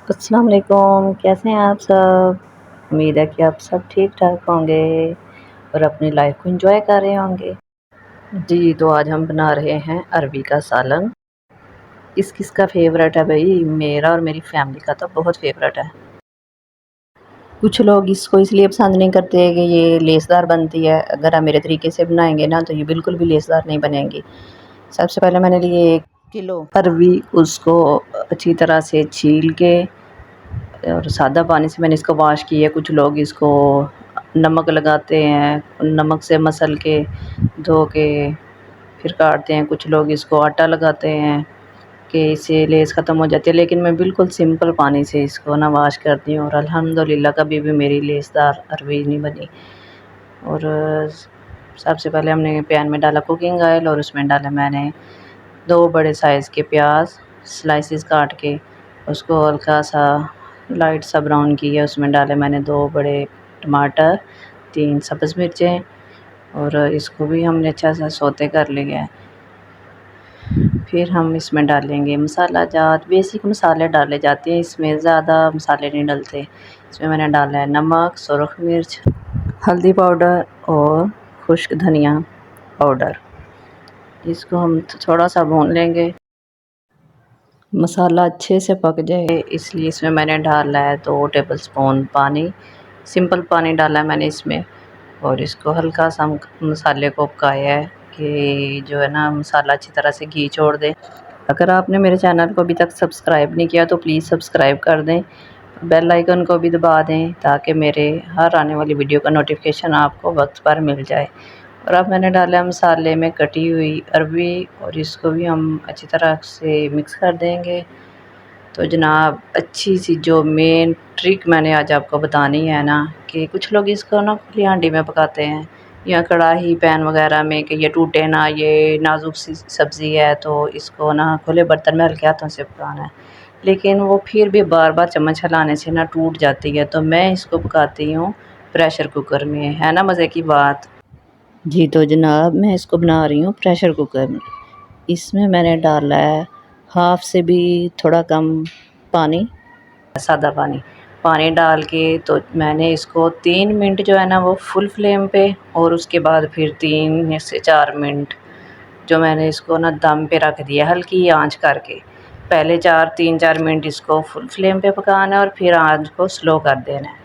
अस्सलाम वालेकुम, कैसे हैं आप सब? उम्मीद है कि आप सब ठीक-ठाक होंगे और अपनी लाइफ को एंजॉय कर रहे होंगे। जी, तो आज हम बना रहे हैं अरबी का सालन। किस-किस का फ़ेवरेट है भई? मेरा और मेरी फैमिली का तो बहुत फ़ेवरेट है। कुछ लोग इसको इसलिए पसंद नहीं करते कि ये लेसदार बनती है। अगर आप मेरे तरीके से बनाएँगे ना तो ये बिल्कुल भी लेसदार नहीं बनेगी। सबसे पहले मैंने लिए 1 किलो अरबी, उसको अच्छी तरह से छील के और सादा पानी से मैंने इसको वॉश किया। कुछ लोग इसको नमक लगाते हैं, नमक से मसल के धो के फिर काटते हैं। कुछ लोग इसको आटा लगाते हैं कि इससे लेस ख़त्म हो जाती है, लेकिन मैं बिल्कुल सिंपल पानी से इसको ना वॉश करती हूँ और अल्हम्दुलिल्लाह कभी भी मेरी लेसदार अरबी नहीं बनी। और सबसे पहले हमने पैन में डाला कुकिंग ऑयल और उसमें डाला मैंने 2 बड़े साइज़ के प्याज स्लाइसेस काट के, उसको हल्का सा लाइट सा ब्राउन किया। उसमें डाले मैंने 2 बड़े टमाटर, 3 सब्ज़ मिर्चें और इसको भी हमने अच्छा सा सौते कर लिया है। फिर हम इसमें डालेंगे मसाला जात, बेसिक मसाले डाले जाते हैं, इसमें ज़्यादा मसाले नहीं डलते। इसमें मैंने डाला है नमक, सुरख मिर्च, हल्दी पाउडर और खुश्क धनिया पाउडर। इसको हम थोड़ा सा भून लेंगे। मसाला अच्छे से पक जाए इसलिए इसमें मैंने डाला है 2 टेबलस्पून पानी। सिंपल पानी डाला है मैंने इसमें और इसको हल्का सा मसाले को पकाया है कि जो है ना मसाला अच्छी तरह से घी छोड़ दे। अगर आपने मेरे चैनल को अभी तक सब्सक्राइब नहीं किया तो प्लीज़ सब्सक्राइब कर दें, बेल आइकन को भी दबा दें ताकि मेरे हर आने वाली वीडियो का नोटिफिकेशन आपको वक्त पर मिल जाए। और अब मैंने डाला मसाले में कटी हुई अरबी और इसको भी हम अच्छी तरह से मिक्स कर देंगे। तो जनाब अच्छी सी जो मेन ट्रिक मैंने आज आपको बतानी है ना कि कुछ लोग इसको ना खुली हांडी में पकाते हैं या कढ़ाई पैन वगैरह में कि ये टूटे ना, ये नाजुक सी सब्ज़ी है तो इसको ना खुले बर्तन में हल्के हाथों से पकाना है, लेकिन वो फिर भी बार बार चम्मच हिलाने से ना टूट जाती है। तो मैं इसको पकाती हूँ प्रेशर कुकर में, है ना मज़े की बात। जी, तो जनाब मैं इसको बना रही हूँ प्रेशर कुकर में। इसमें मैंने डाला है हाफ़ से भी थोड़ा कम पानी, सादा पानी। पानी डाल के तो मैंने इसको 3 मिनट जो है ना वो फुल फ्लेम पे और उसके बाद फिर 3 से 4 मिनट जो मैंने इसको ना दम पे रख दिया हल्की आंच करके। पहले 3-4 मिनट इसको फुल फ्लेम पे पकाना है और फिर आंच को स्लो कर देना है।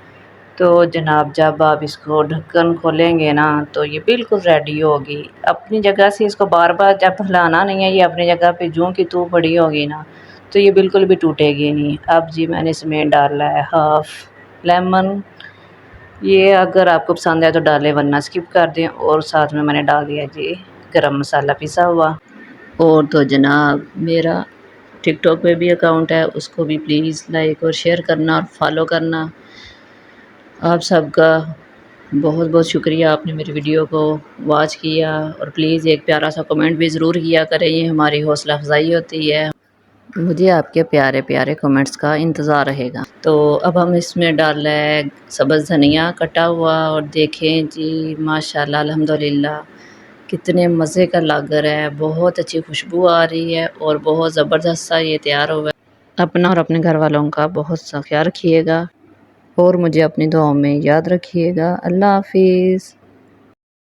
तो जनाब जब आप इसको ढक्कन खोलेंगे ना तो ये बिल्कुल रेडी होगी। अपनी जगह से इसको बार-बार जब हिलाना नहीं है, ये अपनी जगह पे ज्यों की त्यों पड़ी होगी ना तो ये बिल्कुल भी टूटेगी नहीं। अब जी मैंने इसमें डाला है हाफ़ लेमन, ये अगर आपको पसंद है तो डालें वरना स्किप कर दें। और साथ में मैंने डाल दिया जी गरम मसाला पिसा हुआ। और तो जनाब मेरा टिकटॉक पे भी अकाउंट है, उसको भी प्लीज़ लाइक और शेयर करना और फॉलो करना। आप सबका बहुत बहुत शुक्रिया, आपने मेरी वीडियो को वॉच किया और प्लीज़ एक प्यारा सा कमेंट भी ज़रूर किया करें, ये हमारी हौसला अफजाई होती है। मुझे आपके प्यारे प्यारे कमेंट्स का इंतज़ार रहेगा। तो अब हम इसमें डाल रहे हैं सब्ज़ धनिया कटा हुआ और देखें जी माशाल्लाह अल्हम्दुलिल्लाह कितने मज़े का लग रहा है, बहुत अच्छी खुशबू आ रही है और बहुत ज़बरदस्त सा ये तैयार हुआ है। अपना और अपने घर वालों का बहुत सा ख्याल रखिएगा और मुझे अपनी दुआओं में याद रखिएगा। अल्लाह हाफ़िज़।